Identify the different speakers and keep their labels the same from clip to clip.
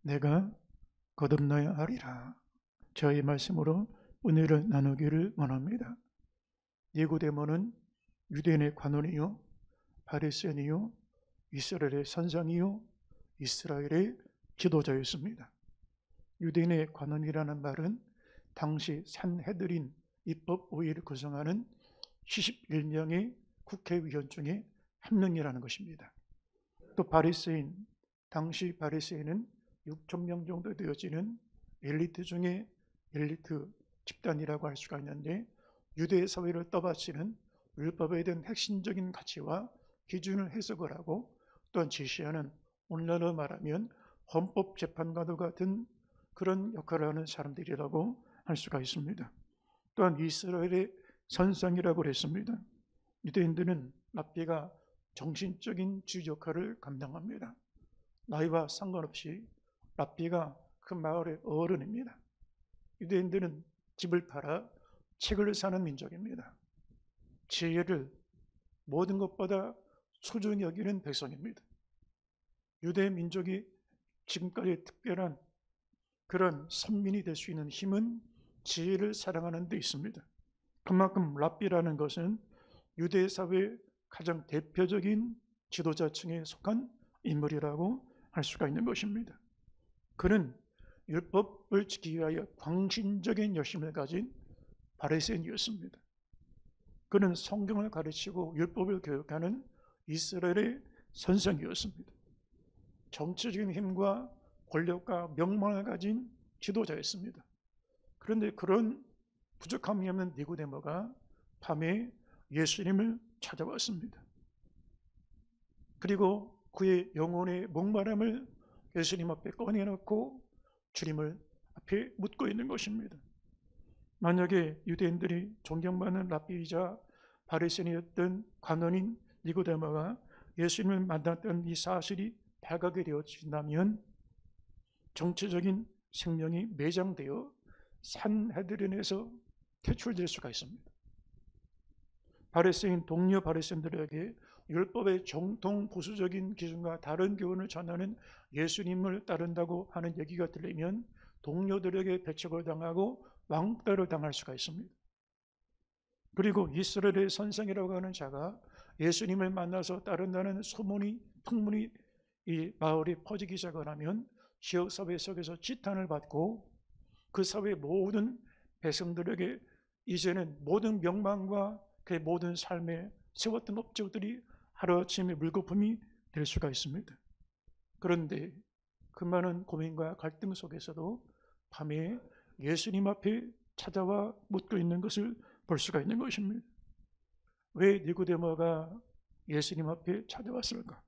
Speaker 1: 내가 거듭나야 하리라. 저의 말씀으로 은혜를 나누기를 원합니다. 니고데모는 유대인의 관원이요 바리새인이요 이스라엘의 선장이요 이스라엘의 지도자였습니다. 유대인의 관원이라는 말은 당시 산헤드린 입법의회를 구성하는 71명의 국회의원 중에 한 명이라는 것입니다. 또 바리새인, 당시 바리새인은 6천 명 정도 되어지는 엘리트 중에 엘리트 집단이라고 할 수가 있는데, 유대 사회를 떠받치는 율법에 대한 핵심적인 가치와 기준을 해석을 하고 또한 제시하는, 오늘날로 말하면 헌법재판관도 같은 그런 역할을 하는 사람들이라고 할 수가 있습니다. 또한 이스라엘의 선상이라고 했습니다. 유대인들은 랍비가 정신적인 주지 역할을 감당합니다. 나이와 상관없이 랍비가 그 마을의 어른입니다. 유대인들은 집을 팔아 책을 사는 민족입니다. 지혜를 모든 것보다 소중히 여기는 백성입니다. 유대 민족이 지금까지 특별한 그런 선민이 될 수 있는 힘은 지혜를 사랑하는 데 있습니다. 그만큼 랍비라는 것은 유대 사회의 가장 대표적인 지도자층에 속한 인물이라고 할 수가 있는 것입니다. 그는 율법을 지키기 위하여 광신적인 열심을 가진 바리새인이었습니다. 그는 성경을 가르치고 율법을 교육하는 이스라엘의 선생이었습니다. 정치적인 힘과 권력과 명망을 가진 지도자였습니다. 그런데 그런 부족함이 없는 니고데모가 밤에 예수님을 찾아왔습니다. 그리고 그의 영혼의 목마름을 예수님 앞에 꺼내놓고 주님을 앞에 묻고 있는 것입니다. 만약에 유대인들이 존경받는 랍비이자 바리새인이었던 관원인 니고데모가 예수님을 만났던 이 사실이 발각이 되어진다면 정치적인 생명이 매장되어 산헤드린에서 퇴출될 수가 있습니다. 바리새인 동료 바리새인들에게 율법의 정통 보수적인 기준과 다른 교훈을 전하는 예수님을 따른다고 하는 얘기가 들리면 동료들에게 배척을 당하고 왕따를 당할 수가 있습니다. 그리고 이스라엘의 선생이라고 하는 자가 예수님을 만나서 따른다는 소문이, 풍문이 이 마을에 퍼지기 시작을 하면 지역사회 속에서 지탄을 받고 그 사회 모든 백성들에게 이제는 모든 명망과 그의 모든 삶에 세웠던 업적들이 하루아침에 물거품이 될 수가 있습니다. 그런데 그 많은 고민과 갈등 속에서도 밤에 예수님 앞에 찾아와 묻고 있는 것을 볼 수가 있는 것입니다. 왜 니고데모가 예수님 앞에 찾아왔을까?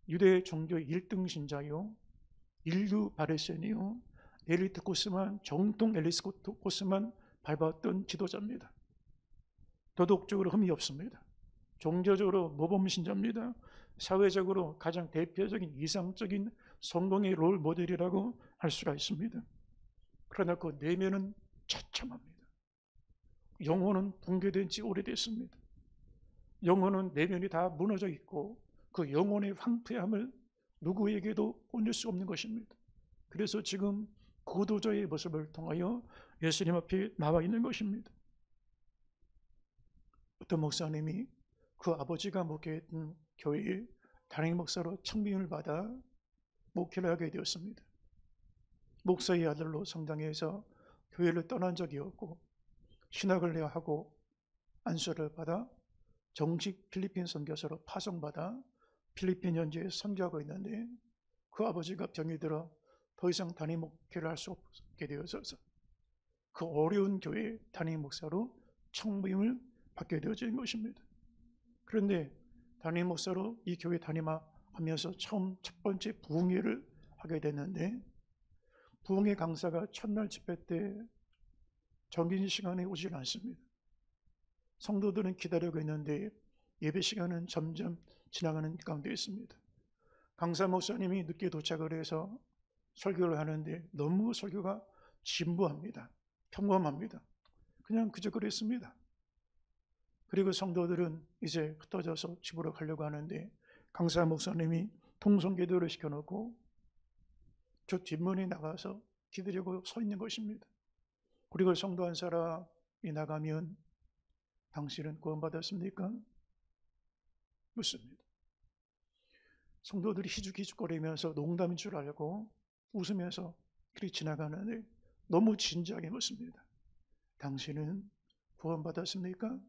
Speaker 1: 유대 종교의 1등 신자요, 인류 바리새인이요, 엘리트 코스만, 정통 엘리트 코스만 밟았던 지도자입니다. 도덕적으로 흠이 없습니다. 종교적으로 모범신자입니다. 사회적으로 가장 대표적인 이상적인 성공의 롤 모델이라고 할 수가 있습니다. 그러나 그 내면은 처참합니다. 영혼은 붕괴된 지 오래됐습니다. 영혼은 내면이 다 무너져 있고 그 영혼의 황폐함을 누구에게도 옮길 수 없는 것입니다. 그래서 지금 거도자의 모습을 통하여 예수님 앞에 나와 있는 것입니다. 어떤 목사님이 그 아버지가 목회했던 교회에 담임 목사로 청빙을 받아 목회를 하게 되었습니다. 목사의 아들로 성장해서 교회를 떠난 적이 없고 신학을 하고 안수를 받아 정식 필리핀 선교사로 파송받아 필리핀 현지에 선교하고 있는데, 그 아버지가 병이 들어 더 이상 담임 목회를 할 수 없게 되어서 그 어려운 교회 담임 목사로 청빙을 받게 되어진 것입니다. 그런데 담임 목사로 이 교회 담임하면서 처음 첫 번째 부흥회를 하게 됐는데, 부흥회 강사가 첫날 집회 때 정긴 시간에 오질 않습니다. 성도들은 기다리고 있는데 예배 시간은 점점 지나가는 가운데 있습니다. 강사 목사님이 늦게 도착을 해서 설교를 하는데 너무 설교가 진부합니다. 평범합니다. 그냥 그저 그랬습니다. 그리고 성도들은 이제 흩어져서 집으로 가려고 하는데 강사 목사님이 통성기도를 시켜놓고 저 뒷문에 나가서 기다리고 서 있는 것입니다. 그리고 성도 한 사람이 나가면 당신은 구원받았습니까? 묻습니다. 성도들이 희죽희죽거리면서 농담인 줄 알고 웃으면서 그리 지나가는데 너무 진지하게 묻습니다. 당신은 구원받았습니까?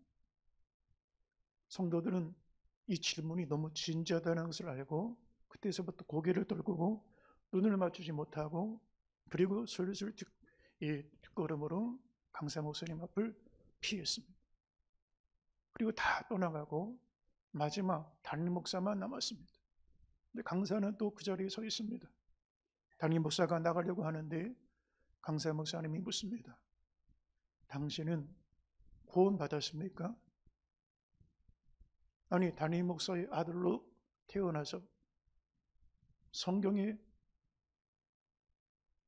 Speaker 1: 성도들은 이 질문이 너무 진지하다는 것을 알고 그때서부터 고개를 떨구고 눈을 맞추지 못하고 그리고 슬슬 뒷걸음으로 강사 목사님 앞을 피했습니다. 그리고 다 떠나가고 마지막 담임 목사만 남았습니다. 근데 강사는 또 그 자리에 서 있습니다. 담임 목사가 나가려고 하는데 강사 목사님이 묻습니다. 당신은 구원받았습니까? 아니, 담임 목사의 아들로 태어나서 성경의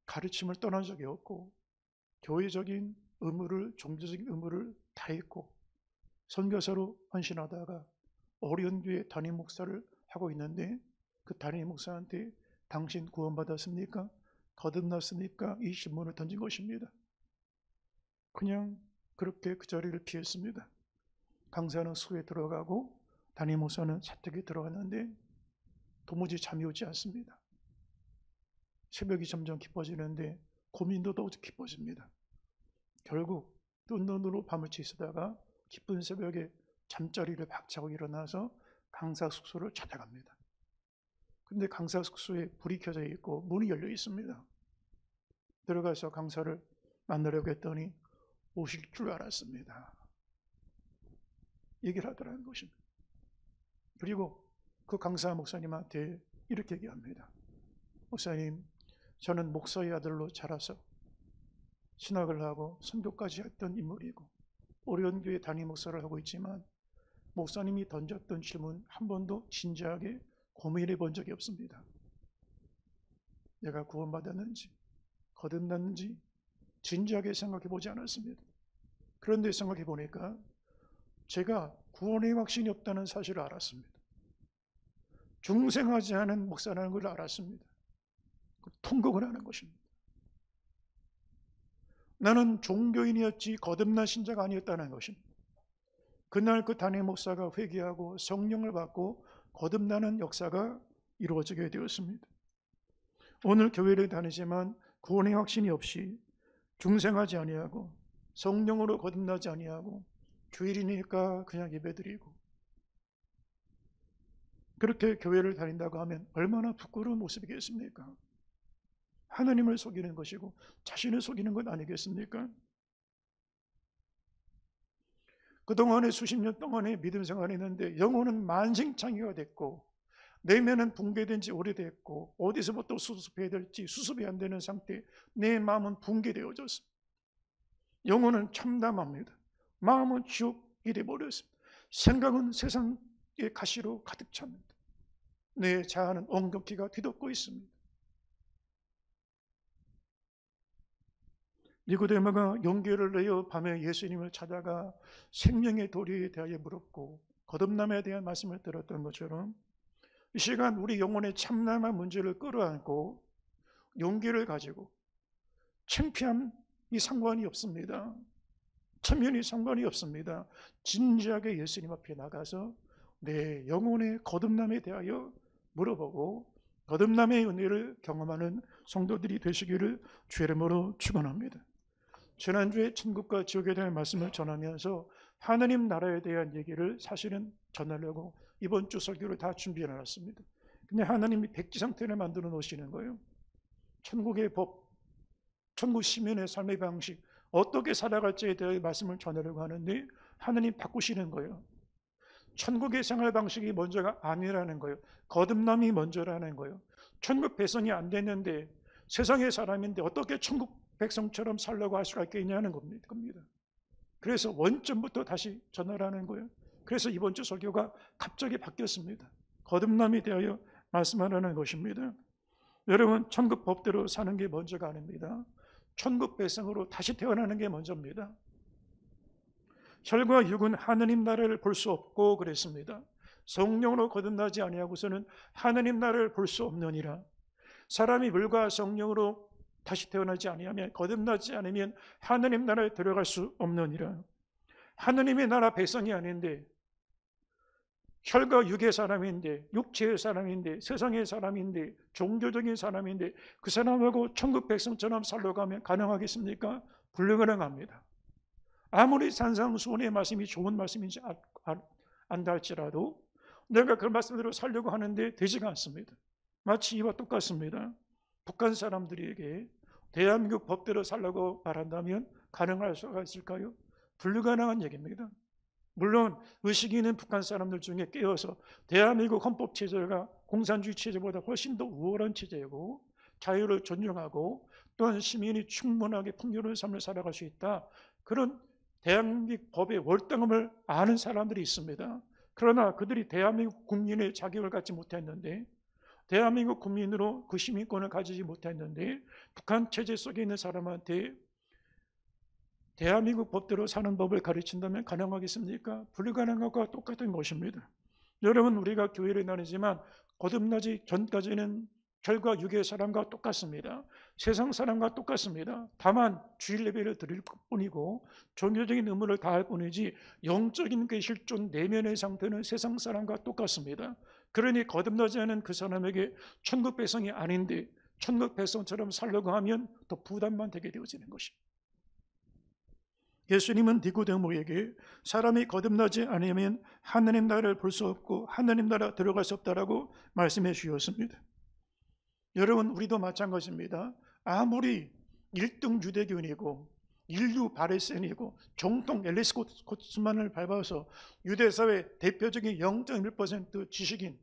Speaker 1: 가르침을 떠난 적이 없고 교회적인 의무를, 종교적인 의무를 다했고 선교사로 헌신하다가 어려운 교회 담임 목사를 하고 있는데 그 담임 목사한테 당신 구원받았습니까? 거듭났습니까? 이 질문을 던진 것입니다. 그냥 그렇게 그 자리를 피했습니다. 강사는 수에 들어가고 담임 목사는 사택에 들어갔는데 도무지 잠이 오지 않습니다. 새벽이 점점 깊어지는데 고민도 더 깊어집니다. 결국 뜬 눈으로 밤을 지새다가 깊은 새벽에 잠자리를 박차고 일어나서 강사 숙소를 찾아갑니다. 근데 강사 숙소에 불이 켜져 있고 문이 열려 있습니다. 들어가서 강사를 만나려고 했더니 오실 줄 알았습니다. 얘기를 하더라는 것입니다. 그리고 그 강사 목사님한테 이렇게 얘기합니다. 목사님, 저는 목사의 아들로 자라서 신학을 하고 선교까지 했던 인물이고 어려운 교회 담임 목사를 하고 있지만 목사님이 던졌던 질문 한 번도 진지하게 고민해 본 적이 없습니다. 내가 구원받았는지 거듭났는지 진지하게 생각해 보지 않았습니다. 그런데 생각해 보니까 제가 구원의 확신이 없다는 사실을 알았습니다. 중생하지 않은 목사라는 걸 알았습니다. 통곡을 하는 것입니다. 나는 종교인이었지 거듭난 신자가 아니었다는 것입니다. 그날 그 담임 목사가 회개하고 성령을 받고 거듭나는 역사가 이루어지게 되었습니다. 오늘 교회를 다니지만 구원의 확신이 없이 중생하지 아니하고 성령으로 거듭나지 아니하고 주일이니까 그냥 예배드리고 그렇게 교회를 다닌다고 하면 얼마나 부끄러운 모습이겠습니까? 하나님을 속이는 것이고 자신을 속이는 것 아니겠습니까? 그동안에 수십 년 동안에 믿음 생활했는데 영혼은 만신창이가 됐고 내면은 붕괴된 지 오래됐고 어디서부터 수습해야 될지 수습이 안 되는 상태, 내 마음은 붕괴되어졌습니다. 영혼은 참담합니다. 마음은 지옥이 되어버렸습니다. 생각은 세상의 가시로 가득 찹니다. 내 자아는 엉겁기가 뒤덮고 있습니다. 니고데모가 용기를 내어 밤에 예수님을 찾아가 생명의 도리에 대하여 물었고 거듭남에 대한 말씀을 들었던 것처럼 이 시간 우리 영혼의 참남한 문제를 끌어안고 용기를 가지고 창피함이 상관이 없습니다. 체면이 상관이 없습니다. 진지하게 예수님 앞에 나가서 내 영혼의 거듭남에 대하여 물어보고 거듭남의 은혜를 경험하는 성도들이 되시기를 주의 이름으로 축원합니다. 지난주에 천국과 지옥에 대한 말씀을 전하면서 하나님 나라에 대한 얘기를 사실은 전하려고 이번 주 설교를 다 준비해 놨습니다. 근데 하나님이 백지 상태를 만들어 놓으시는 거예요. 천국의 법, 천국 시민의 삶의 방식, 어떻게 살아갈지에 대해 말씀을 전하려고 하는데 하나님 바꾸시는 거예요. 천국의 생활 방식이 먼저가 아니라는 거예요. 거듭남이 먼저라는 거예요. 천국 배선이 안 됐는데 세상의 사람인데 어떻게 천국 백성처럼 살려고 할 수가 있겠냐는 겁니다. 그래서 원점부터 다시 전하라는 거예요. 그래서 이번 주 설교가 갑자기 바뀌었습니다. 거듭남에 대하여 말씀하라는 것입니다. 여러분, 천국 법대로 사는 게 먼저가 아닙니다. 천국 백성으로 다시 태어나는 게 먼저입니다. 혈과 육은 하느님 나라를 볼 수 없고 그랬습니다. 성령으로 거듭나지 아니하고서는 하느님 나라를 볼 수 없느니라. 사람이 물과 성령으로 다시 태어나지 아니하면, 거듭나지 않으면 하느님 나라에 들어갈 수 없느니라. 하느님의 나라 백성이 아닌데, 혈과 육의 사람인데, 육체의 사람인데, 세상의 사람인데, 종교적인 사람인데 그 사람하고 천국 백성처럼 살려가면 가능하겠습니까? 불가능합니다. 아무리 산상수훈의 말씀이 좋은 말씀인지 안다 할지라도 내가 그 말씀대로 살려고 하는데 되지가 않습니다. 마치 이와 똑같습니다. 북한 사람들에게 대한민국 법대로 살려고 말한다면 가능할 수가 있을까요? 불가능한 얘기입니다. 물론 의식이 있는 북한 사람들 중에 깨어서 대한민국 헌법 체제가 공산주의 체제보다 훨씬 더 우월한 체제이고 자유를 존중하고 또한 시민이 충분하게 풍요로운 삶을 살아갈 수 있다, 그런 대한민국 법의 월등함을 아는 사람들이 있습니다. 그러나 그들이 대한민국 국민의 자격을 갖지 못했는데, 대한민국 국민으로 그 시민권을 가지지 못했는데 북한 체제 속에 있는 사람한테 대한민국 법대로 사는 법을 가르친다면 가능하겠습니까? 불가능한 것과 똑같은 것입니다. 여러분, 우리가 교회를 다니지만 거듭나지 전까지는 혈과 육의 사람과 똑같습니다. 세상 사람과 똑같습니다. 다만 주일 예배를 드릴 뿐이고 종교적인 의무를 다할 뿐이지 영적인 그 실존 내면의 상태는 세상 사람과 똑같습니다. 그러니 거듭나지 않은 그 사람에게 천국 백성이 아닌데 천국 백성처럼 살려고 하면 더 부담만 되게 되어지는 것입니다. 예수님은 니고데모에게 사람이 거듭나지 않으면 하느님 나라를 볼 수 없고 하느님 나라 들어갈 수 없다라고 말씀해 주셨습니다. 여러분, 우리도 마찬가지입니다. 아무리 1등 유대교인이고 인류 바리새인이고 정통 앨리스 코츠만을 밟아서 유대사회 대표적인 0.1% 지식인,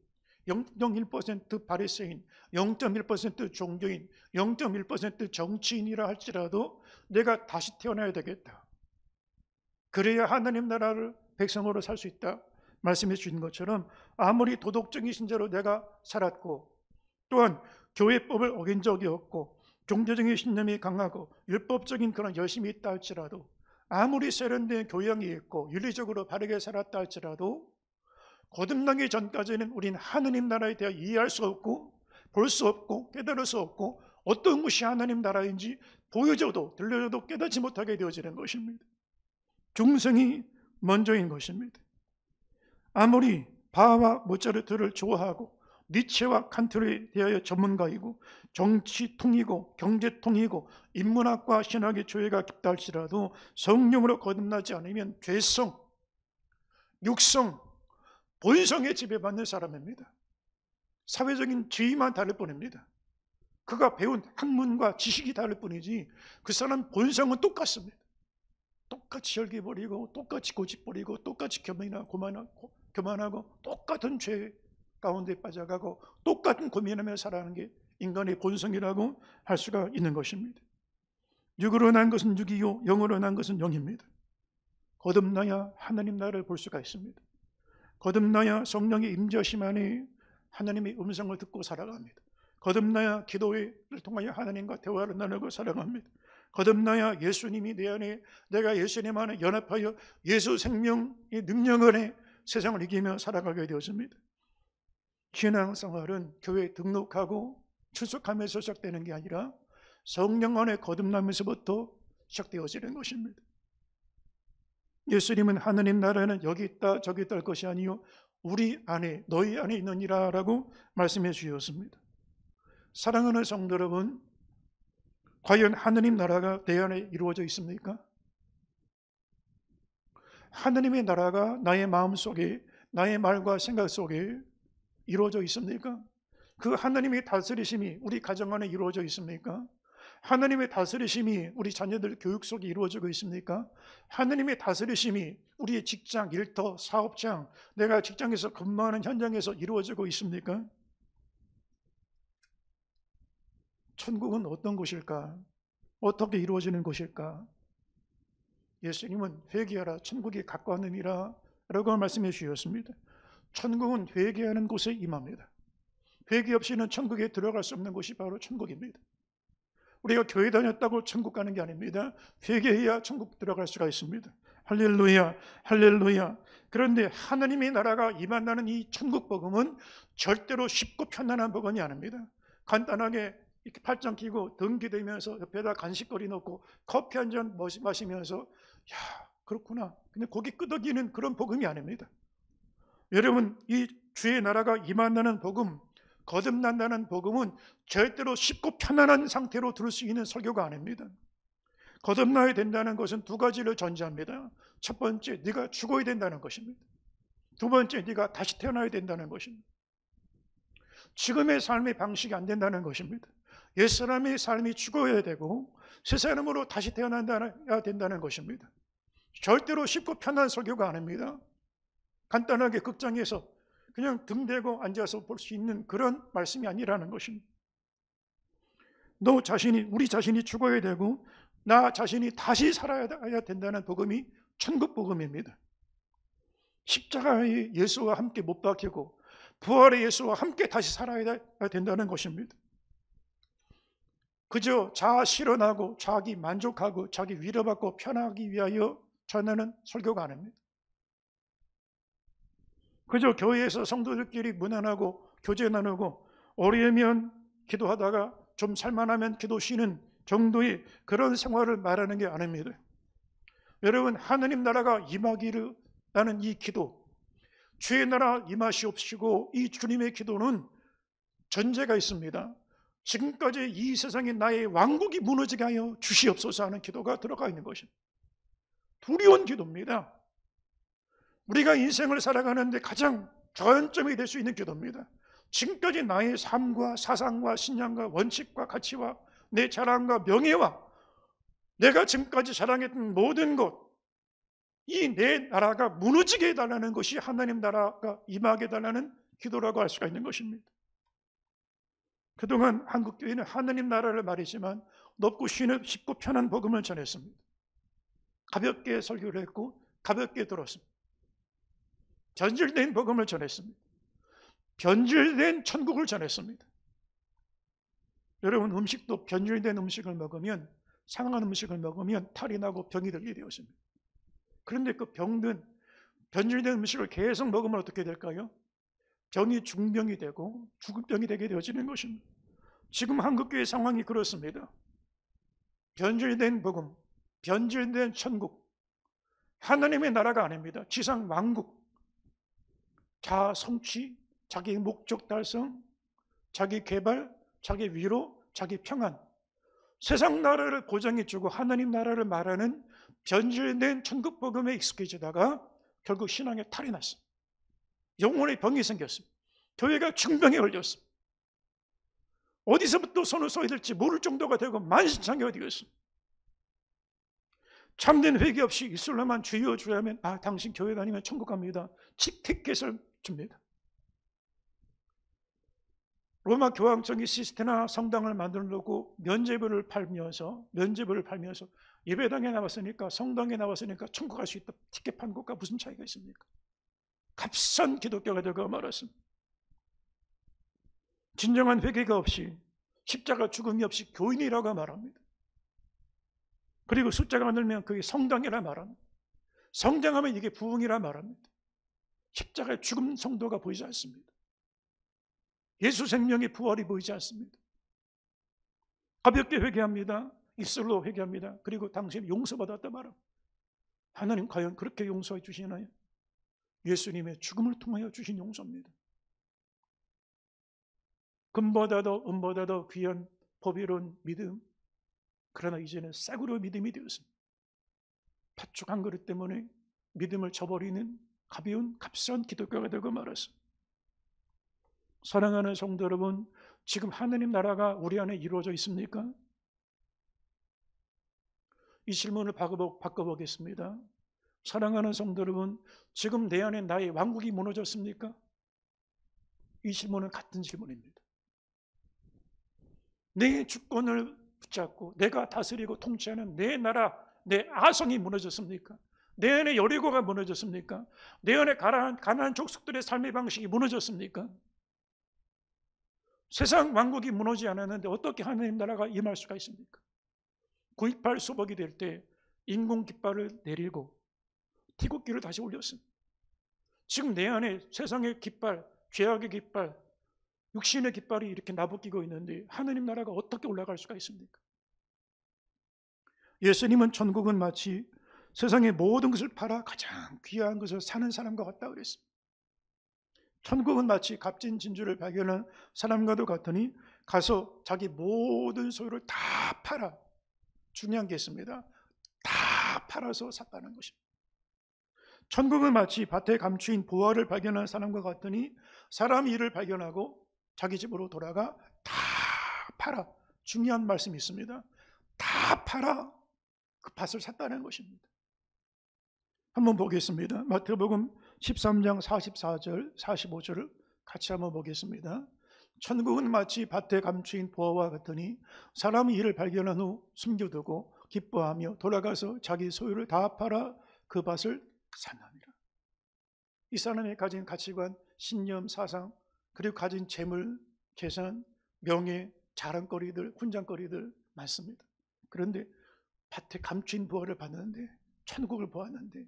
Speaker 1: 0.1% 바리새인, 0.1% 종교인, 0.1% 정치인이라 할지라도 내가 다시 태어나야 되겠다, 그래야 하나님 나라를 백성으로 살 수 있다 말씀해 주신 것처럼, 아무리 도덕적인 신자로 내가 살았고 또한 교회법을 어긴 적이 없고 종교적인 신념이 강하고 율법적인 그런 열심이 있다 할지라도, 아무리 세련된 교양이 있고 윤리적으로 바르게 살았다 할지라도 거듭나기 전까지는 우린 하느님 나라에 대해 이해할 수 없고 볼 수 없고 깨달을 수 없고 어떤 것이 하나님 나라인지 보여줘도 들려줘도 깨닫지 못하게 되어지는 것입니다. 중생이 먼저인 것입니다. 아무리 바하와 모차르트를 좋아하고 니체와 칸트에 대하여 전문가이고 정치통이고 경제통이고 인문학과 신학의 조예가 깊다 할지라도 성령으로 거듭나지 않으면 죄성, 육성, 본성에 지배받는 사람입니다. 사회적인 지위만 다를 뿐입니다. 그가 배운 학문과 지식이 다를 뿐이지 그 사람 본성은 똑같습니다. 똑같이 혈기 버리고 똑같이 고집 버리고 똑같이 교만하고 똑같은 죄 가운데 빠져가고 똑같은 고민하며 살아가는 게 인간의 본성이라고 할 수가 있는 것입니다. 육으로 난 것은 육이요 영으로 난 것은 영입니다. 거듭나야 하나님 나라를 볼 수가 있습니다. 거듭나야 성령의 임재하심 안에 하나님의 음성을 듣고 살아갑니다. 거듭나야 기도를 통하여 하나님과 대화를 나누고 살아갑니다. 거듭나야 예수님이 내 안에, 내가 예수님 안에 연합하여 예수 생명의 능력 안에 세상을 이기며 살아가게 되었습니다. 신앙생활은 교회에 등록하고 출석하면서 시작되는 게 아니라 성령 안에 거듭나면서부터 시작되어지는 것입니다. 예수님은 하느님 나라는 여기 있다 저기 있다 할 것이 아니요 우리 안에 너희 안에 있느니라 라고 말씀해 주셨습니다. 사랑하는 성도 여러분, 과연 하느님 나라가 내 안에 이루어져 있습니까? 하느님의 나라가 나의 마음속에, 나의 말과 생각 속에 이루어져 있습니까? 그 하나님의 다스리심이 우리 가정 안에 이루어져 있습니까? 하나님의 다스리심이 우리 자녀들 교육 속에 이루어지고 있습니까? 하나님의 다스리심이 우리의 직장, 일터, 사업장, 내가 직장에서 근무하는 현장에서 이루어지고 있습니까? 천국은 어떤 곳일까? 어떻게 이루어지는 곳일까? 예수님은 회개하라 천국이 가까웠느니라 라고 말씀해 주셨습니다. 천국은 회개하는 곳에 임합니다. 회개 없이는 천국에 들어갈 수 없는 곳이 바로 천국입니다. 우리가 교회 다녔다고 천국 가는 게 아닙니다. 회개해야 천국 들어갈 수가 있습니다. 할렐루야, 할렐루야. 그런데 하나님의 나라가 임한다는 이 천국 복음은 절대로 쉽고 편안한 복음이 아닙니다. 간단하게 이렇게 팔짱 끼고 등 기대면서 옆에다 간식거리 넣고 커피 한 잔 마시면서 야, 그렇구나. 근데 고기 끄덕이는 그런 복음이 아닙니다. 여러분, 이 주의 나라가 임한다는 복음, 거듭난다는 복음은 절대로 쉽고 편안한 상태로 들을 수 있는 설교가 아닙니다. 거듭나야 된다는 것은 두 가지를 전제합니다. 첫 번째, 네가 죽어야 된다는 것입니다. 두 번째, 네가 다시 태어나야 된다는 것입니다. 지금의 삶의 방식이 안 된다는 것입니다. 옛사람의 삶이 죽어야 되고 새 사람으로 다시 태어나야 된다는 것입니다. 절대로 쉽고 편한 설교가 아닙니다. 간단하게 극장에서 그냥 등 대고 앉아서 볼 수 있는 그런 말씀이 아니라는 것입니다. 우리 자신이 죽어야 되고 나 자신이 다시 살아야 된다는 복음이 천국 복음입니다. 십자가의 예수와 함께 못 박히고 부활의 예수와 함께 다시 살아야 된다는 것입니다. 그저 자아 실현하고 자기 만족하고 자기 위로받고 편하기 위하여 전하는 설교가 아닙니다. 그저 교회에서 성도들끼리 문안하고 교제 나누고 어려우면 기도하다가 좀 살만하면 기도 쉬는 정도의 그런 생활을 말하는 게 아닙니다. 여러분, 하느님 나라가 임하기를 나는 이 기도, 주의 나라 임하시옵시고 이 주님의 기도는 전제가 있습니다. 지금까지 이 세상에 나의 왕국이 무너지게 하여 주시옵소서 하는 기도가 들어가 있는 것입니다. 두려운 기도입니다. 우리가 인생을 살아가는데 가장 저연점이 될 수 있는 기도입니다. 지금까지 나의 삶과 사상과 신앙과 원칙과 가치와 내 자랑과 명예와 내가 지금까지 자랑했던 모든 것, 이 내 나라가 무너지게 해달라는 것이 하나님 나라가 임하게 해달라는 기도라고 할 수가 있는 것입니다. 그동안 한국교회는 하나님 나라를 말했지만 높고 쉽고 편한 복음을 전했습니다. 가볍게 설교를 했고 가볍게 들었습니다. 변질된 복음을 전했습니다. 변질된 천국을 전했습니다. 여러분, 음식도 변질된 음식을 먹으면, 상한 음식을 먹으면 탈이 나고 병이 들게 되었습니다. 그런데 그 병든 변질된 음식을 계속 먹으면 어떻게 될까요? 병이 중병이 되고 죽을 병이 되게 되어지는 것입니다. 지금 한국교회 상황이 그렇습니다. 변질된 복음, 변질된 천국, 하나님의 나라가 아닙니다. 지상 왕국, 자아 성취, 자기 목적 달성, 자기 개발, 자기 위로, 자기 평안, 세상 나라를 보장해주고 하나님 나라를 말하는 변질된 천국 복음에 익숙해지다가 결국 신앙에 탈이 났습니다. 영혼의 병이 생겼습니다. 교회가 중병에 걸렸습니다. 어디서부터 손을 써야 될지 모를 정도가 되고 만신창이가 되었습니다. 참된 회개 없이 입술로만 주여 주여 하면 당신 교회 다니면 천국 갑니다. 티켓을 줍니다. 로마 교황청이 시스테나 성당을 만들어 놓고 면죄부를 팔면서 예배당에 나왔으니까 성당에 나왔으니까 천국 갈 수 있다. 티켓 판 것과 무슨 차이가 있습니까? 값싼 기독교가 되고 말았습니다. 진정한 회개가 없이 십자가 죽음이 없이 교인이라고 말합니다. 그리고 숫자가 늘면 그게 성당이라 말합니다. 성장하면 이게 부흥이라 말합니다. 십자가의 죽음 성도가 보이지 않습니다. 예수 생명의 부활이 보이지 않습니다. 가볍게 회개합니다. 입술로 회개합니다. 그리고 당신이 용서받았다 말합니다. 하나님 과연 그렇게 용서해 주시나요? 예수님의 죽음을 통하여 주신 용서입니다. 금보다도 은보다도 귀한 보배로운 믿음, 그러나 이제는 싸구려 믿음이 되었습니다. 팥죽 한 그릇 때문에 믿음을 저버리는 가벼운 값싼 기독교가 되고 말았습니다. 사랑하는 성도 여러분, 지금 하나님 나라가 우리 안에 이루어져 있습니까? 이 질문을 바꿔보겠습니다. 사랑하는 성도 여러분, 지금 내 안에 나의 왕국이 무너졌습니까? 이 질문은 같은 질문입니다. 내 주권을 붙잡고 내가 다스리고 통치하는 내 나라, 내 아성이 무너졌습니까? 내 안에 여리고가 무너졌습니까? 내 안에 가난한 족속들의 삶의 방식이 무너졌습니까? 세상 왕국이 무너지지 않았는데 어떻게 하나님 나라가 임할 수가 있습니까? 9.18 수복이 될 때 인공 깃발을 내리고 태극기를 다시 올렸습니다. 지금 내 안에 세상의 깃발, 죄악의 깃발, 육신의 깃발이 이렇게 나부끼고 있는데 하느님 나라가 어떻게 올라갈 수가 있습니까? 예수님은 천국은 마치 세상의 모든 것을 팔아 가장 귀한 것을 사는 사람과 같다 그랬습니다. 천국은 마치 값진 진주를 발견한 사람과도 같으니 가서 자기 모든 소유를 다 팔아, 중요한 게 있습니다. 다 팔아서 샀다는 것입니다. 천국은 마치 밭에 감추인 보화를 발견한 사람과 같으니 사람이 이를 발견하고 자기 집으로 돌아가 다 팔아, 중요한 말씀이 있습니다. 다 팔아 그 밭을 샀다는 것입니다. 한번 보겠습니다. 마태복음 13장 44절 45절을 같이 한번 보겠습니다. 천국은 마치 밭에 감추인 보화와 같으니 사람이 이를 발견한 후 숨겨두고 기뻐하며 돌아가서 자기 소유를 다 팔아 그 밭을 샀느니라. 이 사람이 가진 가치관, 신념, 사상, 그리고 가진 재물, 재산, 명예, 자랑거리들, 훈장거리들 많습니다. 그런데 밭에 감추인 보화를 받는데, 천국을 보았는데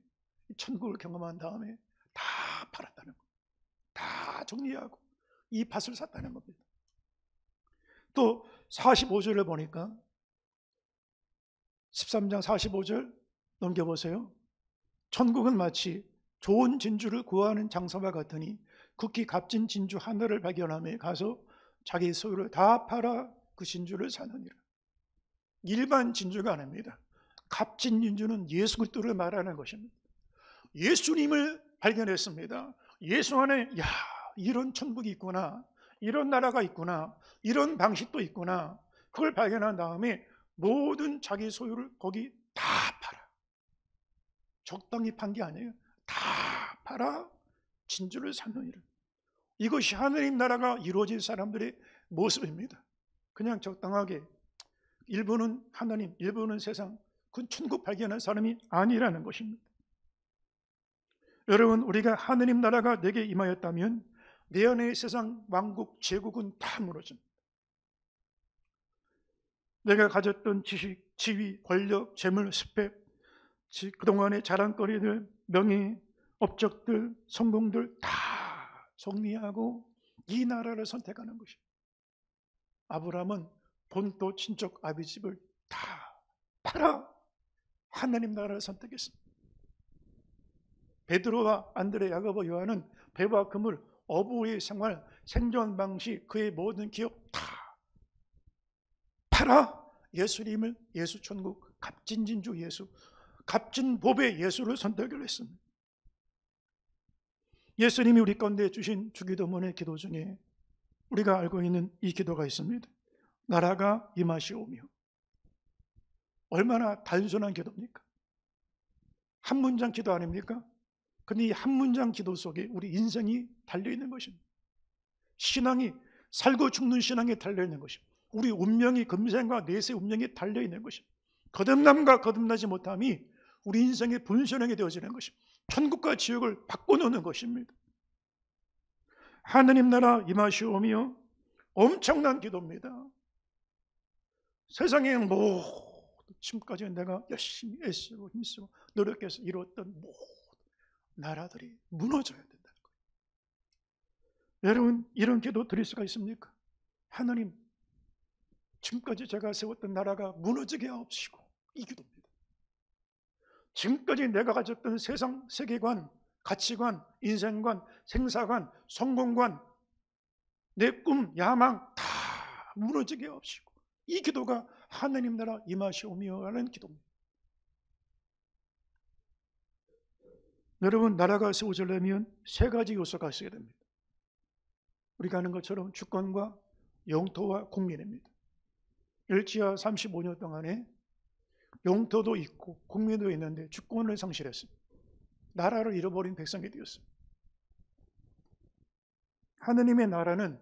Speaker 1: 이 천국을 경험한 다음에 다 팔았다는 겁니다. 다 정리하고 이 밭을 샀다는 겁니다. 또 45절을 보니까 13장 45절 넘겨보세요. 천국은 마치 좋은 진주를 구하는 장사와 같으니 극히 값진 진주 하나를 발견하며 가서 자기 소유를 다 팔아 그 진주를 사느니라. 일반 진주가 아닙니다. 값진 진주는 예수 그리스도를 말하는 것입니다. 예수님을 발견했습니다. 예수 안에 이런 천국이 있구나, 이런 나라가 있구나, 이런 방식도 있구나. 그걸 발견한 다음에 모든 자기 소유를 거기 다 팔아. 적당히 판 게 아니에요. 다 팔아 진주를 샀느니라. 이것이 하느님 나라가 이루어진 사람들의 모습입니다. 그냥 적당하게 일부는 하나님, 일부는 세상, 그건 천국 발견한 사람이 아니라는 것입니다. 여러분, 우리가 하느님 나라가 내게 임하였다면 내 안의 세상 왕국, 제국은 다 무너집니다. 내가 가졌던 지식, 지위, 권력, 재물, 스펙, 그동안의 자랑거리들, 명예, 업적들, 성공들 다 정리하고 이 나라를 선택하는 것입니다. 아브라함은 본토 친척 아비 집을 다 팔아 하나님 나라를 선택했습니다. 베드로와 안드레, 야고보, 요한은 배와 그물, 어부의 생활, 생존 방식, 그의 모든 기업 다 팔아 예수님을, 예수 천국, 값진 진주 예수, 값진 보배 예수를 선택을 했습니다. 예수님이 우리 가운데 주신 주기도문의 기도 중에 우리가 알고 있는 이 기도가 있습니다. 나라가 임하시오며. 얼마나 단순한 기도입니까? 한 문장 기도 아닙니까? 근데 이 한 문장 기도 속에 우리 인생이 달려있는 것입니다. 신앙이, 살고 죽는 신앙에 달려있는 것입니다. 우리 운명이, 금생과 내세 운명이 달려있는 것입니다. 거듭남과 거듭나지 못함이 우리 인생의 분수령이 되어지는 것입니다. 천국과 지옥을 바꿔놓는 것입니다. 하느님 나라 임하시오며. 엄청난 기도입니다. 세상의 모든, 지금까지 내가 열심히 애쓰고 힘쓰고 노력해서 이루었던 모든 나라들이 무너져야 된다는 거예요. 여러분, 이런 기도 드릴 수가 있습니까? 하나님, 지금까지 제가 세웠던 나라가 무너지게 하옵시고. 이 기도입니다. 지금까지 내가 가졌던 세상 세계관, 가치관, 인생관, 생사관, 성공관, 내 꿈, 야망 다 무너지게 하옵시고. 이 기도가 하나님 나라 임하시오며 하는 기도입니다. 여러분, 나라가 세워지려면 세 가지 요소가 있어야 됩니다. 우리가 아는 것처럼 주권과 영토와 국민입니다. 일지하 35년 동안에 영토도 있고 국민도 있는데 주권을 상실했습니다. 나라를 잃어버린 백성이 되었습니다. 하느님의 나라는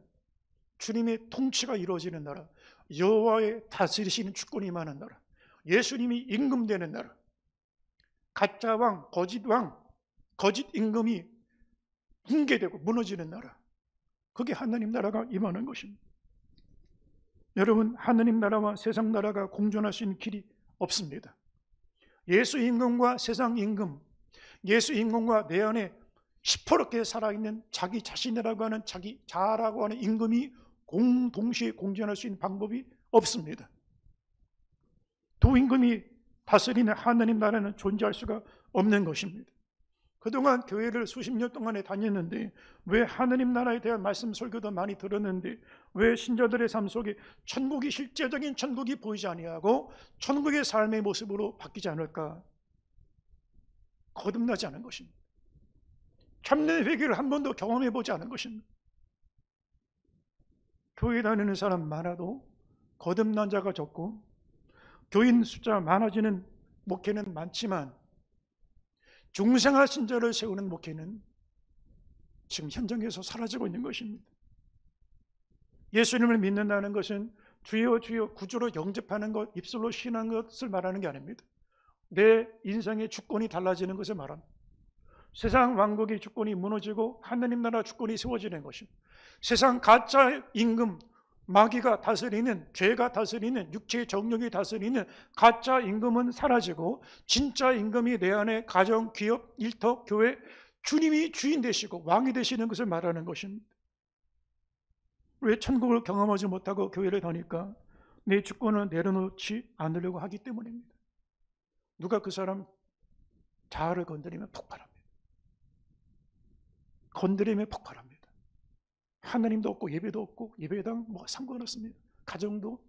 Speaker 1: 주님의 통치가 이루어지는 나라, 여호와의 다스리시는 주권이 임하는 나라, 예수님이 임금되는 나라, 가짜 왕, 거짓 임금이 붕괴되고 무너지는 나라, 그게 하나님 나라가 임하는 것입니다. 여러분, 하나님 나라와 세상 나라가 공존할 수 있는 길이 없습니다. 예수 임금과 세상 임금, 예수 임금과 내 안에 시퍼렇게 살아있는 자기 자신이라고 하는 자기 자아라고 하는 임금이 동시에 공존할 수 있는 방법이 없습니다. 두 임금이 다스리는 하나님 나라는 존재할 수가 없는 것입니다. 그동안 교회를 수십 년 동안에 다녔는데 왜 하나님 나라에 대한 말씀 설교도 많이 들었는데 왜 신자들의 삶 속에 천국이 실제적인 천국이 보이지 아니하고 천국의 삶의 모습으로 바뀌지 않을까? 거듭나지 않은 것입니다. 참된 회개를 한 번도 경험해 보지 않은 것입니다. 교회 다니는 사람 많아도 거듭난 자가 적고 교인 숫자 많아지는 목회는 많지만 중생화 신자를 세우는 목회는 지금 현장에서 사라지고 있는 것입니다. 예수님을 믿는다는 것은 주여 주여 구주로 영접하는 것, 입술로 신한 것을 말하는 게 아닙니다. 내 인생의 주권이 달라지는 것을 말합니다. 세상 왕국의 주권이 무너지고 하나님 나라 주권이 세워지는 것입니다. 세상 가짜 임금, 마귀가 다스리는, 죄가 다스리는, 육체의 정욕이 다스리는 가짜 임금은 사라지고 진짜 임금이 내 안에 가정, 기업, 일터, 교회, 주님이 주인 되시고 왕이 되시는 것을 말하는 것입니다. 왜 천국을 경험하지 못하고 교회를 다니까? 내 주권을 내려놓지 않으려고 하기 때문입니다. 누가 그 사람 자아를 건드리면 폭발합니다. 건드리면 폭발합니다. 하나님도 없고 예배도 없고 예배당 뭐가 상관없습니다. 가정도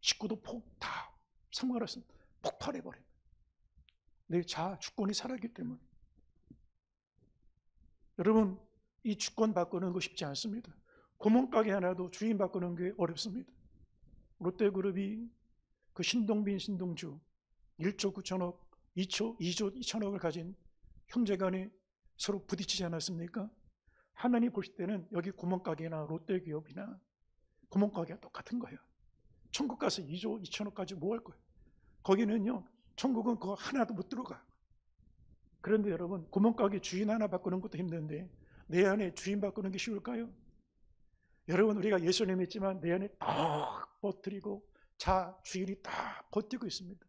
Speaker 1: 식구도 다 상관없습니다. 폭발해버립니다. 내 자아 주권이 살아있기 때문에. 여러분, 이 주권 바꾸는 거 쉽지 않습니다. 구멍가게 하나도 주인 바꾸는 게 어렵습니다. 롯데그룹이 그 신동빈 신동주 1조 9천억 2조 2천억을 가진 형제간에 서로 부딪히지 않았습니까? 하나님 보실 때는 여기 구멍가게나 롯데기업이나 구멍가게가 똑같은 거예요. 천국 가서 2조 2천억까지 뭐 할 거예요? 거기는요, 천국은 그거 하나도 못 들어가. 그런데 여러분, 구멍가게 주인 하나 바꾸는 것도 힘든데 내 안에 주인 바꾸는 게 쉬울까요? 여러분, 우리가 예수님 믿지만 내 안에 딱 버티고 주인이 딱 버티고 있습니다.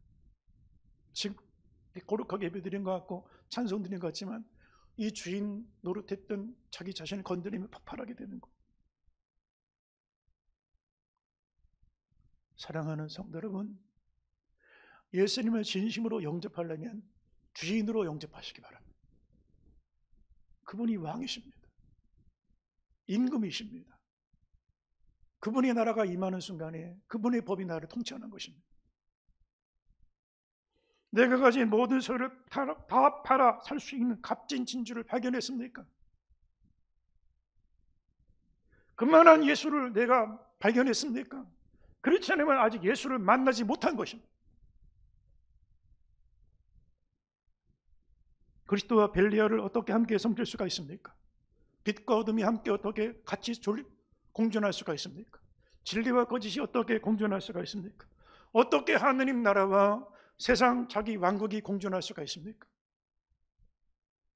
Speaker 1: 지금 거룩하게 예배드린 것 같고 찬송 드린 것 같지만 이 주인 노릇했던 자기 자신을 건드리면 폭발하게 되는 것. 사랑하는 성도 여러분, 예수님을 진심으로 영접하려면 주인으로 영접하시기 바랍니다. 그분이 왕이십니다. 임금이십니다. 그분의 나라가 임하는 순간에 그분의 법이 나를 통치하는 것입니다. 내가 가진 모든 소유를 다 팔아 살 수 있는 값진 진주를 발견했습니까? 그만한 예수를 내가 발견했습니까? 그렇지 않으면 아직 예수를 만나지 못한 것입니다. 그리스도와 벨리알을 어떻게 함께 섬길 수가 있습니까? 빛과 어둠이 함께 어떻게 같이 공존할 수가 있습니까? 진리와 거짓이 어떻게 공존할 수가 있습니까? 어떻게 하느님 나라와 세상 자기 왕국이 공존할 수가 있습니까?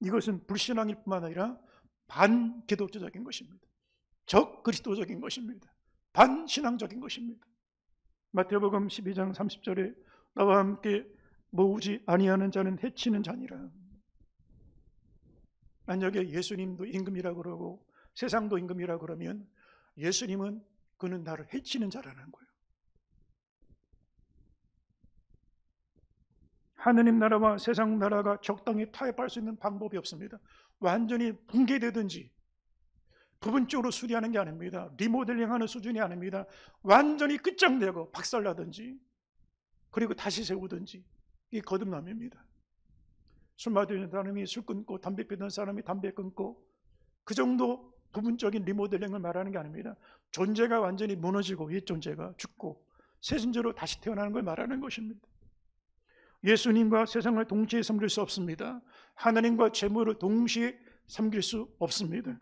Speaker 1: 이것은 불신앙일 뿐만 아니라 반기독교적인 것입니다. 적그리스도적인 것입니다. 반신앙적인 것입니다. 마태복음 12장 30절에 나와 함께 모으지 아니하는 자는 해치는 자니라. 만약에 예수님도 임금이라고 그러고 세상도 임금이라고 그러면 예수님은 그는 나를 해치는 자라는 거예요. 하느님 나라와 세상 나라가 적당히 타협할 수 있는 방법이 없습니다. 완전히 붕괴되든지 부분적으로 수리하는 게 아닙니다. 리모델링하는 수준이 아닙니다. 완전히 끝장내고 박살나든지 그리고 다시 세우든지 이게 거듭남입니다. 술 마시는 사람이 술 끊고 담배 피던 사람이 담배 끊고 그 정도 부분적인 리모델링을 말하는 게 아닙니다. 존재가 완전히 무너지고 옛 존재가 죽고 새 존재로 다시 태어나는 걸 말하는 것입니다. 예수님과 세상을 동시에 섬길 수 없습니다. 하나님과 재물을 동시에 섬길 수 없습니다.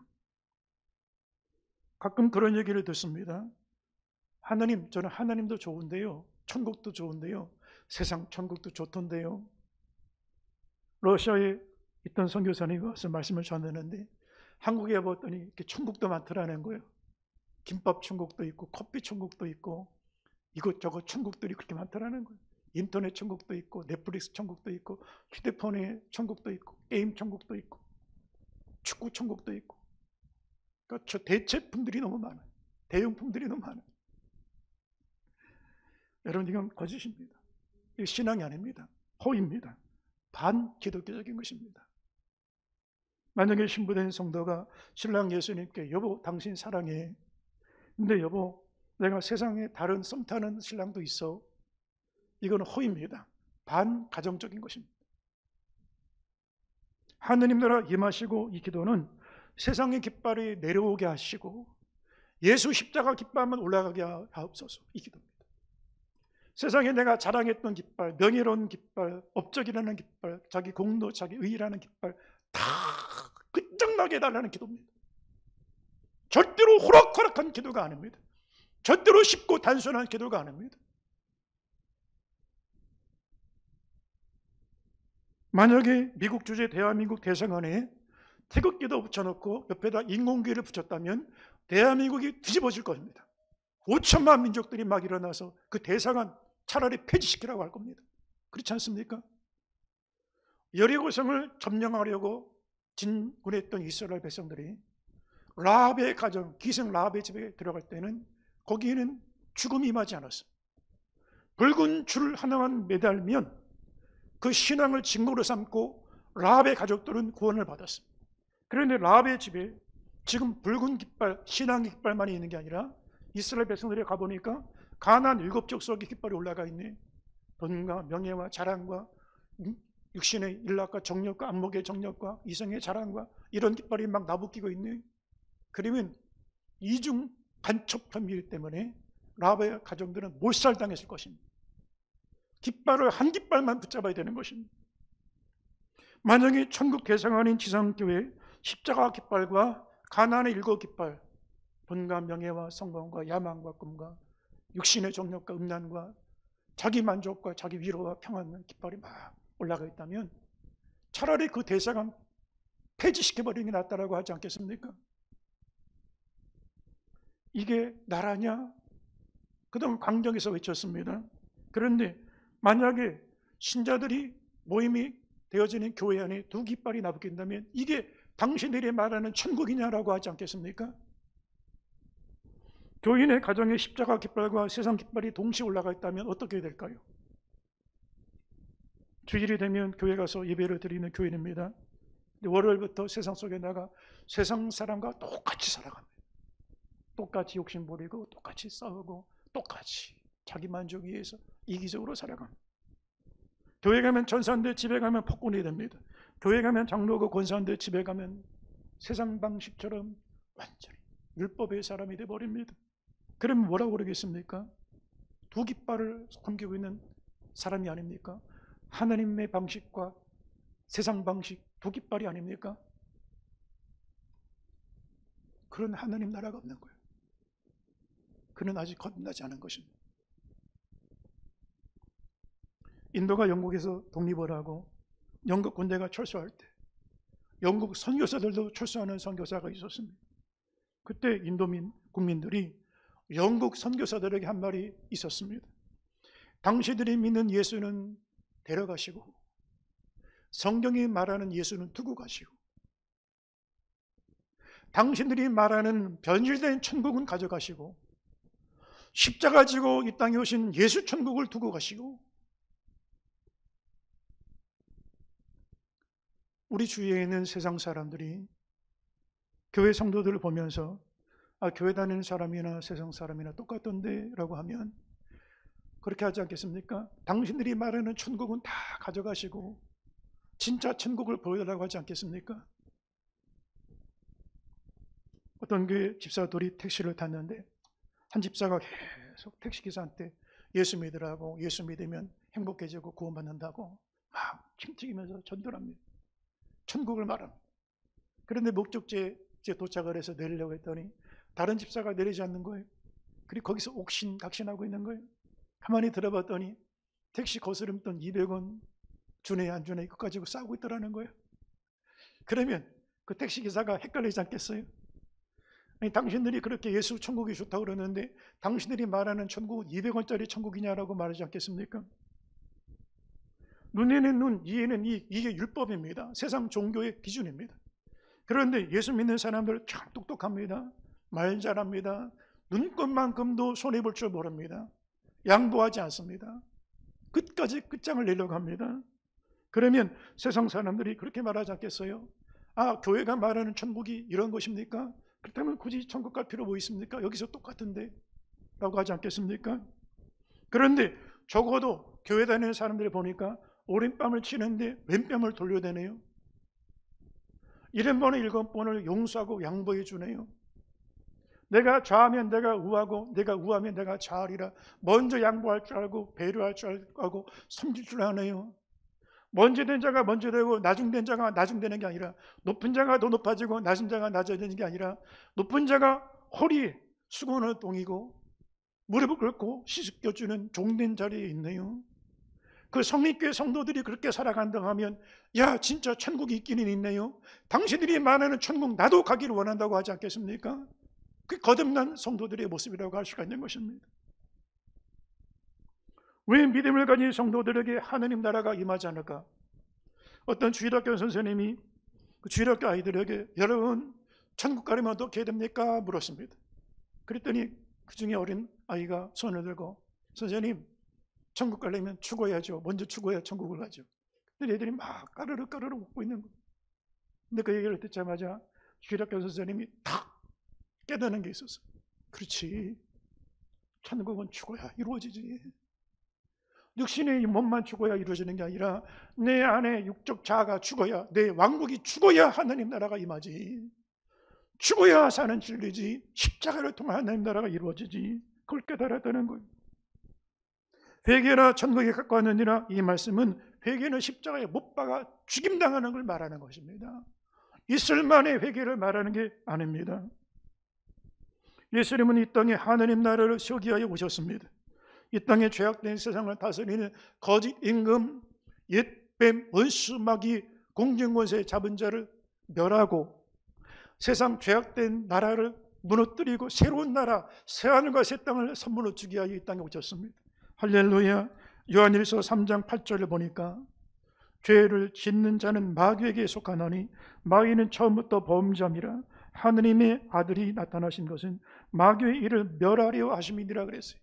Speaker 1: 가끔 그런 얘기를 듣습니다. 하나님, 저는 하나님도 좋은데요, 천국도 좋은데요, 세상 천국도 좋던데요. 러시아에 있던 선교사님이 와서 말씀을 전했는데 한국에 와봤더니 이렇게 천국도 많더라는 거예요. 김밥 천국도 있고 커피 천국도 있고 이것저것 천국들이 그렇게 많더라는 거예요. 인터넷 천국도 있고 넷플릭스 천국도 있고 휴대폰의 천국도 있고 게임 천국도 있고 축구 천국도 있고, 그러니까 대체품들이 너무 많아요. 대용품들이 너무 많아요. 여러분, 이건 거짓입니다. 이게 신앙이 아닙니다. 허입니다. 반기독교적인 것입니다. 만약에 신부된 성도가 신랑 예수님께 여보 당신 사랑해, 근데 여보 내가 세상에 다른 썸 타는 신랑도 있어, 이건 허입니다. 반가정적인 것입니다. 하느님 나라 임하시고 이 기도는 세상의 깃발이 내려오게 하시고 예수 십자가 깃발만 올라가게 하옵소서, 이 기도입니다. 세상에 내가 자랑했던 깃발, 명예로운 깃발, 업적이라는 깃발, 자기 공로, 자기 의의라는 깃발 다 끝장나게 해달라는 기도입니다. 절대로 호락호락한 기도가 아닙니다. 절대로 쉽고 단순한 기도가 아닙니다. 만약에 미국 주재 대한민국 대사관에 태극기도 붙여놓고 옆에다 인공기를 붙였다면 대한민국이 뒤집어질 겁니다. 5천만 민족들이 막 일어나서 그 대사관 차라리 폐지시키라고 할 겁니다. 그렇지 않습니까? 여리고성을 점령하려고 진군했던 이스라엘 백성들이 라합의 가정, 기생 라합의 집에 들어갈 때는 거기에는 죽음이 임하지 않았습니다. 붉은 줄 하나만 매달면 그 신앙을 증거로 삼고 라합의 가족들은 구원을 받았습니다. 그런데 라합의 집에 지금 붉은 깃발, 신앙의 깃발만이 있는 게 아니라 이스라엘 백성들이 가보니까 가나안 7족속의 깃발이 올라가 있네. 돈과 명예와 자랑과 육신의 일락과 정력과 안목의 정력과 이성의 자랑과 이런 깃발이 막 나부끼고 있네. 그러면 이중 간첩 혐의 때문에 라합의 가정들은 몰살당했을 것입니다. 깃발을 한 깃발만 붙잡아야 되는 것입니다. 만약에 천국 대사관인 지상교회 십자가 깃발과 가나안의 7 깃발, 돈과 명예와 성공과 야망과 꿈과 육신의 정력과 음란과 자기 만족과 자기 위로와 평안의 깃발이 막 올라가 있다면 차라리 그 대사관 폐지시켜버리는 게 낫다라고 하지 않겠습니까? 이게 나라냐? 그동안 광경에서 외쳤습니다. 그런데 만약에 신자들이 모임이 되어지는 교회 안에 2 깃발이 나붙긴다면 이게 당신들이 말하는 천국이냐라고 하지 않겠습니까? 교인의 가정에 십자가 깃발과 세상 깃발이 동시에 올라가 있다면 어떻게 될까요? 주일이 되면 교회 가서 예배를 드리는 교인입니다. 월요일부터 세상 속에 나가 세상 사람과 똑같이 살아갑니다. 똑같이 욕심 부리고 똑같이 싸우고 똑같이 자기 만족 위해서 이기적으로 살아갑니다. 교회 가면 전사인데 집에 가면 폭군이 됩니다. 교회 가면 장로고 권사인데 집에 가면 세상 방식처럼 완전히 율법의 사람이 되어버립니다. 그러면 뭐라고 그러겠습니까? 2 깃발을 섬기고 있는 사람이 아닙니까? 하나님의 방식과 세상 방식 2 깃발이 아닙니까? 그런 하나님 나라가 없는 거예요. 그는 아직 거듭나지 않은 것입니다. 인도가 영국에서 독립을 하고 영국 군대가 철수할 때 영국 선교사들도 철수하는 선교사가 있었습니다. 그때 인도민 국민들이 영국 선교사들에게 한 말이 있었습니다. 당신들이 믿는 예수는 데려가시고 성경이 말하는 예수는 두고 가시고 당신들이 말하는 변질된 천국은 가져가시고 십자가 지고 이 땅에 오신 예수 천국을 두고 가시고 우리 주위에 있는 세상 사람들이 교회 성도들을 보면서 교회 다니는 사람이나 세상 사람이나 똑같던데 라고 하면 그렇게 하지 않겠습니까? 당신들이 말하는 천국은 다 가져가시고 진짜 천국을 보여달라고 하지 않겠습니까? 어떤 교회 집사들이 택시를 탔는데 한 집사가 계속 택시기사한테 예수 믿으라고, 예수 믿으면 행복해지고 구원받는다고 막 침튀기면서 전도합니다. 천국을 말합니다. 그런데 목적지에 도착을 해서 내리려고 했더니 다른 집사가 내리지 않는 거예요. 그리고 거기서 옥신각신하고 있는 거예요. 가만히 들어봤더니 택시 거스름돈 200원 주네 안 주네 이거 가지고 싸우고 있더라는 거예요. 그러면 그 택시기사가 헷갈리지 않겠어요? 아니, 당신들이 그렇게 예수 천국이 좋다고 그러는데 당신들이 말하는 천국은 200원짜리 천국이냐라고 말하지 않겠습니까? 눈에는 눈, 이에는 이, 이게 율법입니다. 세상 종교의 기준입니다. 그런데 예수 믿는 사람들 참 똑똑합니다. 말 잘합니다. 눈꽃만큼도 손해볼 줄 모릅니다. 양보하지 않습니다. 끝까지 끝장을 내려고 합니다. 그러면 세상 사람들이 그렇게 말하지 않겠어요? 아, 교회가 말하는 천국이 이런 것입니까? 그렇다면 굳이 천국 갈 필요 뭐 있습니까? 여기서 똑같은데 라고 하지 않겠습니까? 그런데 적어도 교회 다니는 사람들이 보니까 오른뺨을 치는데 왼뺨을 돌려대네요. 70번에 7번을 용서하고 양보해 주네요. 내가 좌하면 내가 우하고 내가 우하면 내가 좌하리라. 먼저 양보할 줄 알고 배려할 줄 알고 섬길 줄 아네요. 먼저 된 자가 먼저 되고 나중된 자가 나중되는 게 아니라, 높은 자가 더 높아지고 낮은 자가 낮아지는 게 아니라, 높은 자가 허리에 수건을 동이고 무릎을 꿇고 시집겨주는 종된 자리에 있네요. 그 성립교회 성도들이 그렇게 살아간다 하면 야, 진짜 천국이 있기는 있네요. 당신들이 말하는 천국 나도 가기를 원한다고 하지 않겠습니까? 그 거듭난 성도들의 모습이라고 할 수가 있는 것입니다. 왜 믿음을 가진 성도들에게 하느님 나라가 임하지 않을까? 어떤 주일학교 선생님이 그 주일학교 아이들에게 여러분 천국 가려면 어떻게 해야 됩니까? 물었습니다. 그랬더니 그 중에 어린 아이가 손을 들고 선생님, 천국 가려면 죽어야죠. 먼저 죽어야 천국을 가죠. 근데 애들이 막 까르르 웃고 있는 거예요. 근데 그 얘기를 듣자마자 주일학교 선생님이 탁 깨닫는 게 있었어요. 그렇지, 천국은 죽어야 이루어지지. 육신의 몸만 죽어야 이루어지는 게 아니라 내 안에 육적 자아가 죽어야, 내 왕국이 죽어야 하나님 나라가 임하지. 죽어야 사는 진리지, 십자가를 통한 하나님 나라가 이루어지지. 그걸 깨달았다는 거예요. 회개나 천국에 가까웠느니라, 이 말씀은 회개는 십자가에 못 박아 죽임당하는 걸 말하는 것입니다. 이슬만의 회개를 말하는 게 아닙니다. 예수님은 이 땅에 하나님 나라를 세우기 위하여 오셨습니다. 이 땅에 죄악된 세상을 다스리는 거짓 임금, 옛뱀, 원수마귀, 공중권세 잡은 자를 멸하고 세상 죄악된 나라를 무너뜨리고 새로운 나라, 새하늘과 새 땅을 선물로 주기 위하여 이 땅에 오셨습니다. 할렐루야. 요한일서 3장 8절을 보니까 죄를 짓는 자는 마귀에게 속하나니 마귀는 처음부터 범죄함이라. 하느님의 아들이 나타나신 것은 마귀의 일을 멸하려 하심이니라 그랬어요.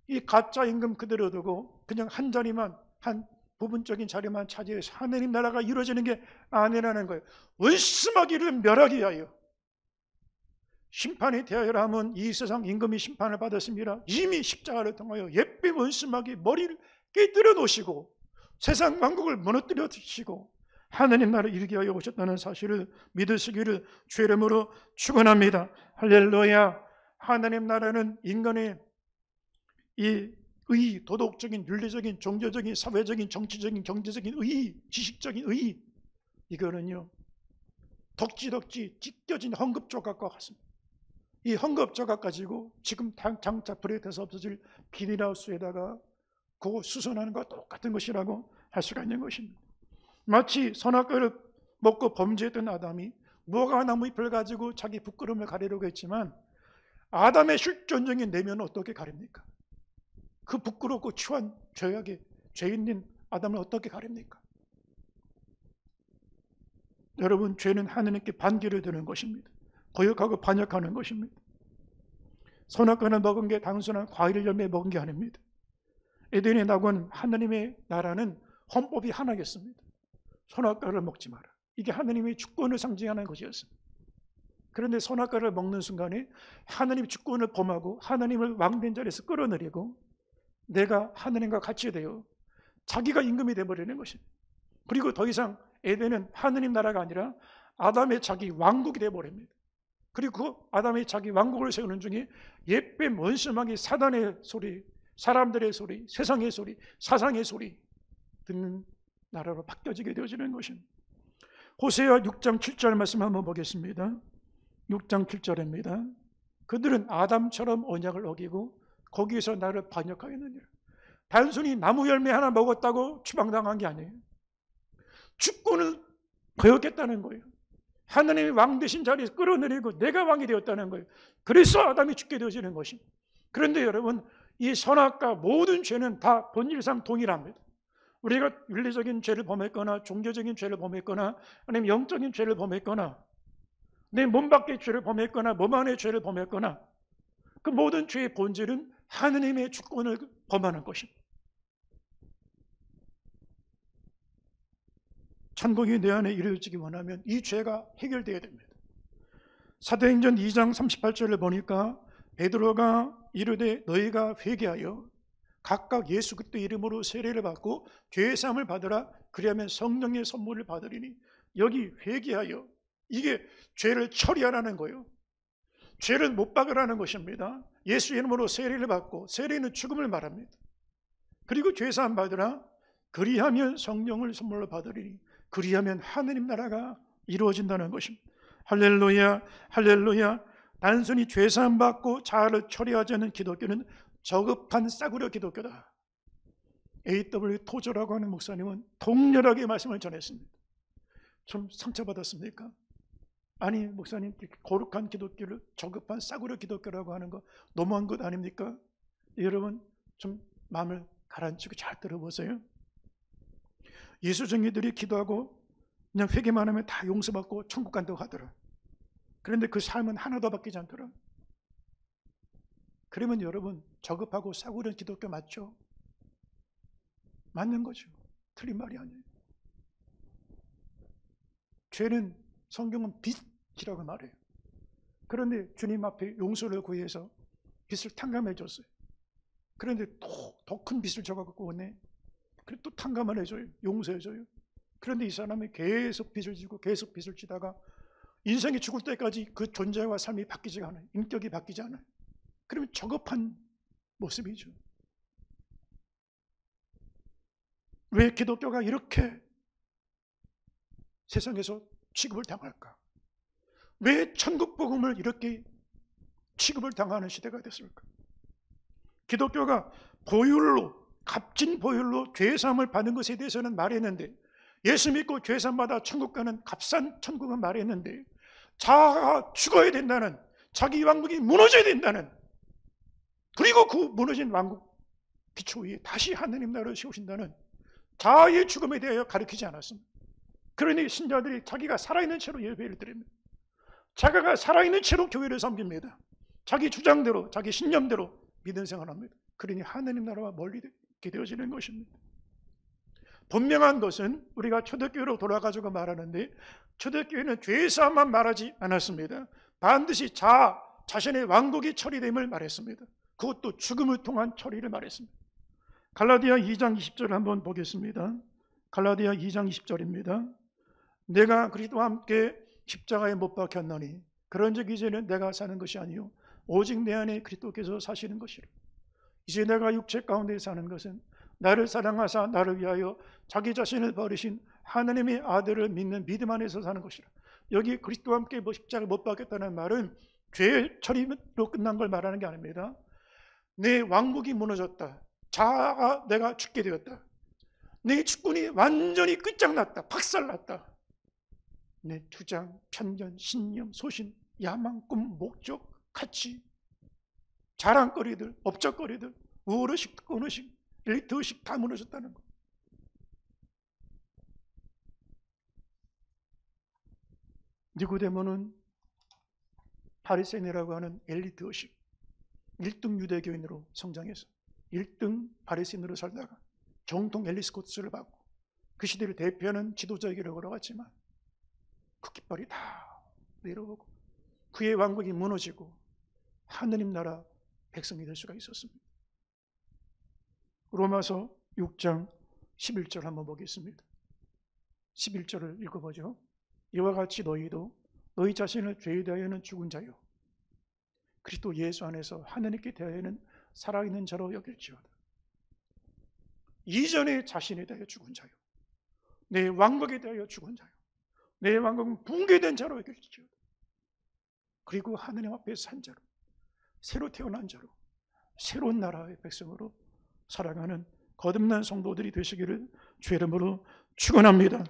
Speaker 1: 이 가짜 임금 그대로 두고 그냥 한 자리만, 한 부분적인 자리만 차지해서 하느님 나라가 이루어지는 게 아니라는 거예요. 원수마귀를 멸하기 위하여 심판이 되어야 하면 이 세상 임금이 심판을 받았습니다. 이미 십자가를 통하여 옛뱀 원수마귀 머리를 깨뜨려 놓으시고 세상 왕국을 무너뜨려 주시고 하느님 나라를 이루기 위하여 오셨다는 사실을 믿으시기를 주의 이름으로 축원합니다. 할렐루야. 하느님 나라는 인간의 이 의, 도덕적인, 윤리적인, 종교적인, 사회적인, 정치적인, 경제적인 의, 지식적인 의, 이거는요 덕지 찢겨진 헝겊 조각과 같습니다. 이 헝겊 조각 가지고 지금 장차 불에 타서 없어질 비닐하우스에다가 그거 수선하는 것과 똑같은 것이라고 할 수가 있는 것입니다. 마치 선악과를 먹고 범죄했던 아담이 무화과 나무 잎을 가지고 자기 부끄러움을 가리려고 했지만 아담의 실존적인 내면은 어떻게 가립니까? 그 부끄럽고 추한 죄악의 죄인인 아담을 어떻게 가립니까? 여러분, 죄는 하느님께 반기를 드는 것입니다. 거역하고 반역하는 것입니다. 선악과를 먹은 게 단순한 과일 열매 먹은 게 아닙니다. 에덴의 낙원, 하느님의 나라는 헌법이 하나겠습니다. 선악과를 먹지 마라. 이게 하느님의 주권을 상징하는 것이었습니다. 그런데 선악과를 먹는 순간에 하느님의 주권을 범하고 하느님을 왕된 자리에서 끌어내리고 내가 하느님과 같이 되어 자기가 임금이 되어버리는 것입니다. 그리고 더 이상 에덴은 하느님 나라가 아니라 아담의 자기 왕국이 되어버립니다. 그리고 그 아담의 자기 왕국을 세우는 중에 옛뱀 원수마귀 사단의 소리, 사람들의 소리, 세상의 소리, 사상의 소리 듣는 나라로 바뀌어지게 되어지는 것입니다. 호세아 6장 7절 말씀 한번 보겠습니다. 6장 7절입니다. 그들은 아담처럼 언약을 어기고 거기에서 나를 반역하였느니라. 단순히 나무 열매 하나 먹었다고 추방당한 게 아니에요. 주권을 거역했다는 거예요. 하나님의 왕 되신 자리에서 끌어내리고 내가 왕이 되었다는 거예요. 그래서 아담이 죽게 되어지는 것입니다. 그런데 여러분, 이 선악과 모든 죄는 다 본질상 동일합니다. 우리가 윤리적인 죄를 범했거나 종교적인 죄를 범했거나 아니면 영적인 죄를 범했거나 내 몸 밖의 죄를 범했거나 몸 안의 죄를 범했거나 그 모든 죄의 본질은 하느님의 주권을 범하는 것입니다. 천국이 내 안에 이루어지기 원하면 이 죄가 해결되어야 됩니다. 사도행전 2장 38절을 보니까 베드로가 이르되 너희가 회개하여 각각 예수 그리스도 이름으로 세례를 받고 죄 사함을 받으라. 그리하면 성령의 선물을 받으리니, 여기 회개하여, 이게 죄를 처리하라는 거예요. 죄를 못 박으라는 것입니다. 예수 이름으로 세례를 받고, 세례는 죽음을 말합니다. 그리고 죄 사함 받으라. 그리하면 성령을 선물로 받으리니, 그리하면 하느님 나라가 이루어진다는 것입니다. 할렐루야, 할렐루야. 단순히 죄 사함 받고 자아를 처리하지 않는 기독교는 저급한 싸구려 기독교다. A.W. 토저라고 하는 목사님은 동렬하게 말씀을 전했습니다. 좀 상처받았습니까? 아니 목사님, 거룩한 기독교를 저급한 싸구려 기독교라고 하는 거 너무한 것 아닙니까? 여러분 좀 마음을 가라앉히고 잘 들어보세요. 예수 정예들이 기도하고 그냥 회개만 하면 다 용서받고 천국 간다고 하더라. 그런데 그 삶은 하나도 바뀌지 않더라. 그러면 여러분 저급하고 싸구려 기독교 맞죠? 맞는 거죠. 틀린 말이 아니에요. 죄는 성경은 빚이라고 말해요. 그런데 주님 앞에 용서를 구해서 빚을 탕감해 줬어요. 그런데 더 큰 빚을 져갖고 오네. 그래 또 탕감을 해줘요. 용서해 줘요. 그런데 이 사람이 계속 빚을 지고 계속 빚을 지다가 인생이 죽을 때까지 그 존재와 삶이 바뀌지 않아요. 인격이 바뀌지 않아요. 그러면 저급한 모습이죠. 왜 기독교가 이렇게 세상에서 취급을 당할까? 왜 천국 복음을 이렇게 취급을 당하는 시대가 됐을까? 기독교가 보혈로, 값진 보혈로 죄사함을 받는 것에 대해서는 말했는데, 예수 믿고 죄사함 받아 천국 가는 값싼 천국은 말했는데, 자아가 죽어야 된다는, 자기 왕국이 무너져야 된다는, 그리고 그 무너진 왕국 기초 위에 다시 하느님 나라를 세우신다는 자아의 죽음에 대하여 가르치지 않았습니다. 그러니 신자들이 자기가 살아있는 채로 예배를 드립니다. 자기가 살아있는 채로 교회를 섬깁니다. 자기 주장대로, 자기 신념대로 믿음 생활합니다. 그러니 하느님 나라와 멀리 있게 되어지는 것입니다. 분명한 것은 우리가 초대교회로 돌아가지고 말하는데, 초대교회는 죄사함만 말하지 않았습니다. 반드시 자신의 왕국이 처리됨을 말했습니다. 그것도 죽음을 통한 처리를 말했습니다. 갈라디아 2장 20절을 한번 보겠습니다. 갈라디아 2장 20절입니다. 내가 그리스도와 함께 십자가에 못 박혔노니 그런즉 이제는 내가 사는 것이 아니요 오직 내 안에 그리스도께서 사시는 것이라. 이제 내가 육체 가운데 사는 것은 나를 사랑하사 나를 위하여 자기 자신을 버리신 하나님의 아들을 믿는 믿음 안에서 사는 것이라. 여기 그리스도와 함께 십자가에 못 박혔다는 말은 죄 처리로 끝난 걸 말하는 게 아닙니다. 내 왕국이 무너졌다. 자아가 내가 죽게 되었다. 내 주권이 완전히 끝장났다. 박살났다. 내 주장, 편견, 신념, 소신, 야망, 꿈, 목적, 가치, 자랑거리들, 업적거리들, 우월의식, 특권의식, 엘리트의식 다 무너졌다는 것. 니고데모는 바리새인이라고 하는 엘리트의식, 1등 유대교인으로 성장해서 1등 바리새인으로 살다가 정통 엘리스코스를 받고 그 시대를 대표하는 지도자에게로 걸어갔지만 그 깃발이 다 내려오고 그의 왕국이 무너지고 하느님 나라 백성이 될 수가 있었습니다. 로마서 6장 11절 한번 보겠습니다. 11절을 읽어보죠. 이와 같이 너희도 너희 자신을 죄에 대하여는 죽은 자요 그리스도 예수 안에서 하느님께 대하여는 살아있는 자로 여길지어다. 이전에 자신에 대하여 죽은 자요 내 왕국에 대하여 죽은 자요 내 왕국은 붕괴된 자로 여길지어다. 그리고 하느님 앞에 산 자로, 새로 태어난 자로, 새로운 나라의 백성으로 살아가는 거듭난 성도들이 되시기를 주의 이름으로 축원합니다.